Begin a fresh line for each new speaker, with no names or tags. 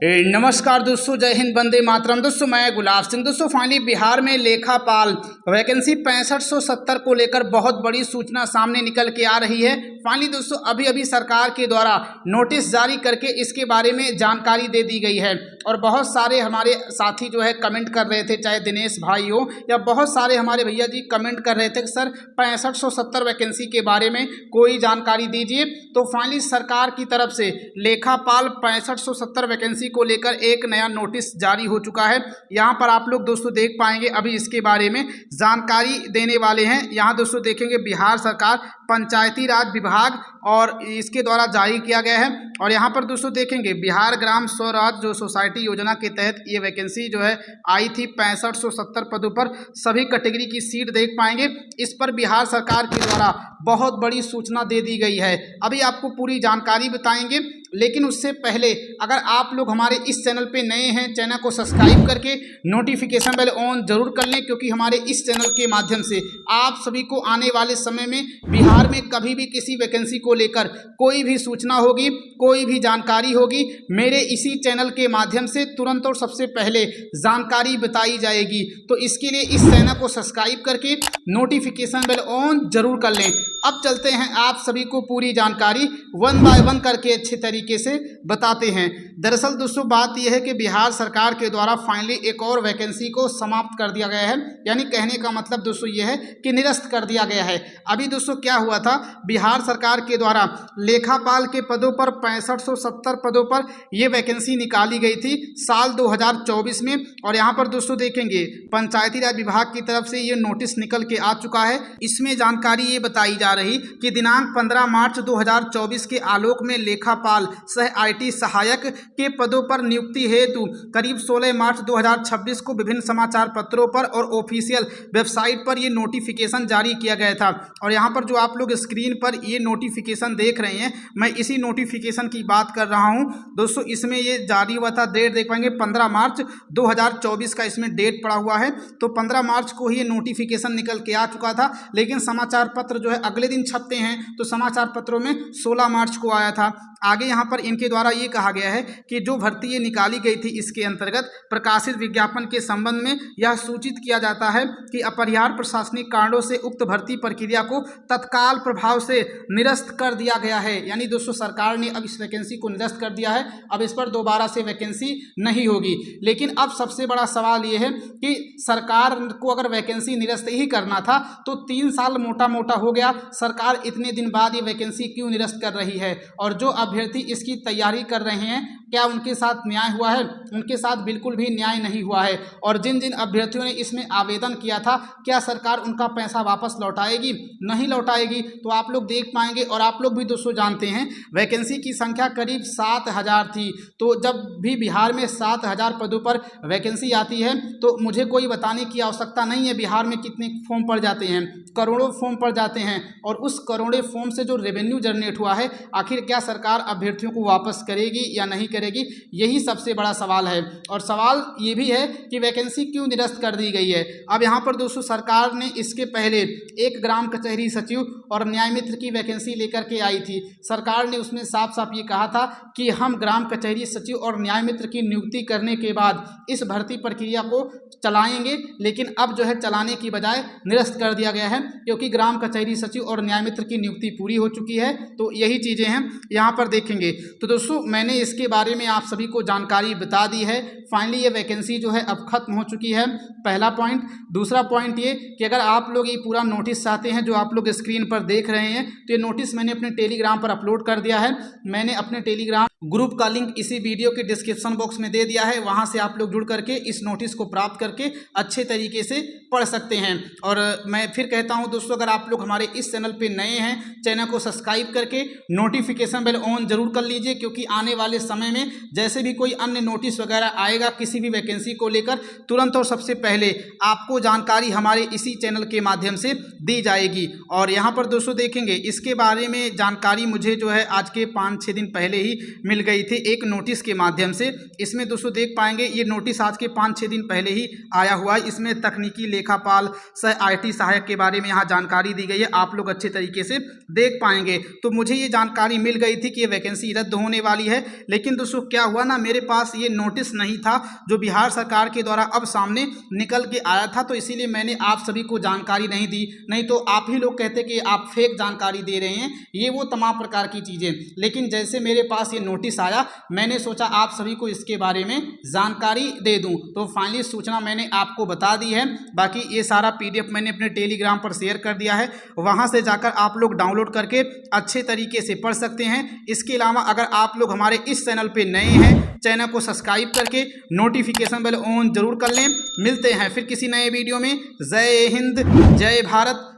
नमस्कार दोस्तों, जय हिंद, वंदे मातरम। दोस्तों मैं गुलाब सिंह। दोस्तों फाइनली बिहार में लेखापाल वैकेंसी 6570 को लेकर बहुत बड़ी सूचना सामने निकल के आ रही है। फाइनली दोस्तों अभी अभी सरकार के द्वारा नोटिस जारी करके इसके बारे में जानकारी दे दी गई है और बहुत सारे हमारे साथी जो है कमेंट कर रहे थे, चाहे दिनेश भाई हो या बहुत सारे हमारे भैया जी कमेंट कर रहे थे कि सर 6570 वैकेंसी के बारे में कोई जानकारी दीजिए। तो फाइनली सरकार की तरफ से लेखापाल 6570 वैकेंसी को लेकर एक नया नोटिस जारी हो चुका है। यहाँ पर आप लोग दोस्तों देख पाएंगे, अभी इसके बारे में जानकारी देने वाले हैं। यहाँ दोस्तों देखेंगे बिहार सरकार पंचायती राज विभाग और इसके द्वारा जारी किया गया है। और यहाँ पर दोस्तों देखेंगे बिहार ग्राम स्वराज जो सोसाइटी योजना के तहत ये वैकेंसी जो है आई थी 6570 पदों पर, सभी कैटेगरी की सीट देख पाएंगे। इस पर बिहार सरकार के द्वारा बहुत बड़ी सूचना दे दी गई है। अभी आपको पूरी जानकारी बताएंगे, लेकिन उससे पहले अगर आप लोग हमारे इस चैनल पे नए हैं, चैनल को सब्सक्राइब करके नोटिफिकेशन बेल ऑन जरूर कर लें, क्योंकि हमारे इस चैनल के माध्यम से आप सभी को आने वाले समय में बिहार में कभी भी किसी वैकेंसी को लेकर कोई भी सूचना होगी, कोई भी जानकारी होगी, मेरे इसी चैनल के माध्यम से तुरंत और सबसे पहले जानकारी बताई जाएगी। तो इसके लिए इस चैनल को सब्सक्राइब करके नोटिफिकेशन बेल ऑन जरूर कर लें। अब चलते हैं आप सभी को पूरी जानकारी वन बाय वन करके अच्छे तरीके से बताते हैं। दरअसल दोस्तों बात यह है कि बिहार सरकार के द्वारा फाइनली एक और वैकेंसी को समाप्त कर दिया गया है, यानी कहने का मतलब दोस्तों यह है कि निरस्त कर दिया गया है। अभी दोस्तों क्या हुआ था, बिहार सरकार के द्वारा लेखापाल के पदों पर 6570 पदों पर यह वैकेंसी निकाली गई थी साल 2024 में। और यहाँ पर दोस्तों देखेंगे पंचायती राज विभाग की तरफ से ये नोटिस निकल के आ चुका है। इसमें जानकारी ये बताई जा रही कि दिनांक 15 मार्च 2024 के आलोक में लेखापाल सह आईटी सहायक के पदों पर नियुक्ति हेतु करीब 16 मार्च 2026 को विभिन्न समाचार पत्रों पर और ऑफिशियल वेबसाइट पर ये नोटिफिकेशन जारी किया गया था। और यहाँ पर जो आप लोग स्क्रीन पर ये नोटिफिकेशन देख रहे हैं, मैं इसी नोटिफिकेशन की बात कर रहा हूँ दोस्तों। इसमें ये जारी हुआ था, डेट देख पाएंगे 15 मार्च 2024 का इसमें डेट पड़ा हुआ है। तो 15 मार्च को ही ये नोटिफिकेशन निकल के आ चुका था, लेकिन समाचार पत्र जो है अगले दिन छपते हैं, तो समाचार पत्रों में 16 मार्च को आया था। आगे यहाँ पर इनके द्वारा ये कहा गया है कि जो भर्ती ये निकाली गई थी इसके अंतर्गत प्रकाशित विज्ञापन के संबंध में यह सूचित किया जाता है कि अपरिहार्य प्रशासनिक कारणों से उक्त भर्ती प्रक्रिया को तत्काल प्रभाव से निरस्त कर दिया गया है। यानी दोस्तों सरकार ने अब इस वैकेंसी को निरस्त कर दिया है, अब इस पर दोबारा से वैकेंसी नहीं होगी। लेकिन अब सबसे बड़ा सवाल ये है कि सरकार को अगर वैकेंसी निरस्त ही करना था तो 3 साल मोटा मोटा हो गया, सरकार इतने दिन बाद ये वैकेंसी क्यों निरस्त कर रही है? और जो अभ्यर्थी इसकी तैयारी कर रहे हैं, क्या उनके साथ न्याय हुआ है? उनके साथ बिल्कुल भी न्याय नहीं हुआ है। और जिन जिन अभ्यर्थियों ने इसमें आवेदन किया था, क्या सरकार उनका पैसा वापस लौटाएगी? नहीं लौटाएगी। तो आप लोग देख पाएंगे, और आप लोग भी दोस्तों जानते हैं वैकेंसी की संख्या करीब 7000 थी। तो जब भी बिहार में 7000 पदों पर वैकेंसी आती है तो मुझे कोई बताने की आवश्यकता नहीं है बिहार में कितने फॉर्म पड़ जाते हैं, करोड़ों फॉर्म पड़ जाते हैं। और उस करोड़ों फॉर्म से जो रेवेन्यू जनरेट हुआ है, आखिर क्या सरकार अभ्यर्थियों को वापस करेगी या नहीं करेगी? यही सबसे बड़ा सवाल है। और सवाल ये भी है कि वैकेंसी क्यों निरस्त कर दी गई है। अब यहाँ पर दोस्तों सरकार ने इसके पहले एक ग्राम कचहरी सचिव और न्याय मित्र की वैकेंसी लेकर के आई थी। सरकार ने उसमें साफ साफ ये कहा था कि हम ग्राम कचहरी सचिव और न्याय मित्र की नियुक्ति करने के बाद इस भर्ती प्रक्रिया को चलाएंगे, लेकिन अब जो है चलाने की बजाय निरस्त कर दिया गया है, क्योंकि ग्राम कचहरी सचिव और न्याय मित्र की नियुक्ति पूरी हो चुकी है। तो यही चीज़ें हैं यहाँ पर देखेंगे। तो दोस्तों मैंने इसके बारे में आप सभी को जानकारी बता दी है। फाइनली ये वैकेंसी जो है अब खत्म हो चुकी है, पहला पॉइंट। दूसरा पॉइंट ये कि अगर आप लोग ये पूरा नोटिस चाहते हैं जो आप लोग स्क्रीन पर देख रहे हैं, तो ये नोटिस मैंने अपने टेलीग्राम पर अपलोड कर दिया है। मैंने अपने टेलीग्राम ग्रुप का लिंक इसी वीडियो के डिस्क्रिप्शन बॉक्स में दे दिया है, वहां से आप लोग जुड़ करके इस नोटिस को प्राप्त करके अच्छे तरीके से पढ़ सकते हैं। और मैं फिर कहता हूं दोस्तों, अगर आप लोग हमारे इस चैनल पे नए हैं, चैनल को सब्सक्राइब करके नोटिफिकेशन बेल ऑन जरूर कर लीजिए, क्योंकि आने वाले समय में जैसे भी कोई अन्य नोटिस वगैरह आएगा किसी भी वैकेंसी को लेकर, तुरंत और सबसे पहले आपको जानकारी हमारे इसी चैनल के माध्यम से दी जाएगी। और यहाँ पर दोस्तों देखेंगे इसके बारे में जानकारी मुझे जो है आज के 5-6 दिन पहले ही मिल गई थी एक नोटिस के माध्यम से। इसमें दोस्तों देख पाएंगे ये नोटिस आज के 5-6 दिन पहले ही आया हुआ है। इसमें तकनीकी लेखापाल सह IT सहायक के बारे में यहाँ जानकारी दी गई है, आप लोग अच्छे तरीके से देख पाएंगे। तो मुझे ये जानकारी मिल गई थी कि ये वैकेंसी रद्द होने वाली है, लेकिन दोस्तों क्या हुआ ना, मेरे पास ये नोटिस नहीं था जो बिहार सरकार के द्वारा अब सामने निकल के आया था, तो इसीलिए मैंने आप सभी को जानकारी नहीं दी। नहीं तो आप ही लोग कहते कि आप फेक जानकारी दे रहे हैं, ये वो तमाम प्रकार की चीज़ें। लेकिन जैसे मेरे पास ये नोटिस आया, मैंने सोचा आप सभी को इसके बारे में जानकारी दे दूं, तो फाइनली सूचना मैंने आपको बता दी है। बाकी ये सारा PDF मैंने अपने टेलीग्राम पर शेयर कर दिया है, वहां से जाकर आप लोग डाउनलोड करके अच्छे तरीके से पढ़ सकते हैं। इसके अलावा अगर आप लोग हमारे इस चैनल पे नए हैं, चैनल को सब्सक्राइब करके नोटिफिकेशन बेल ऑन जरूर कर लें। मिलते हैं फिर किसी नए वीडियो में। जय हिंद, जय भारत,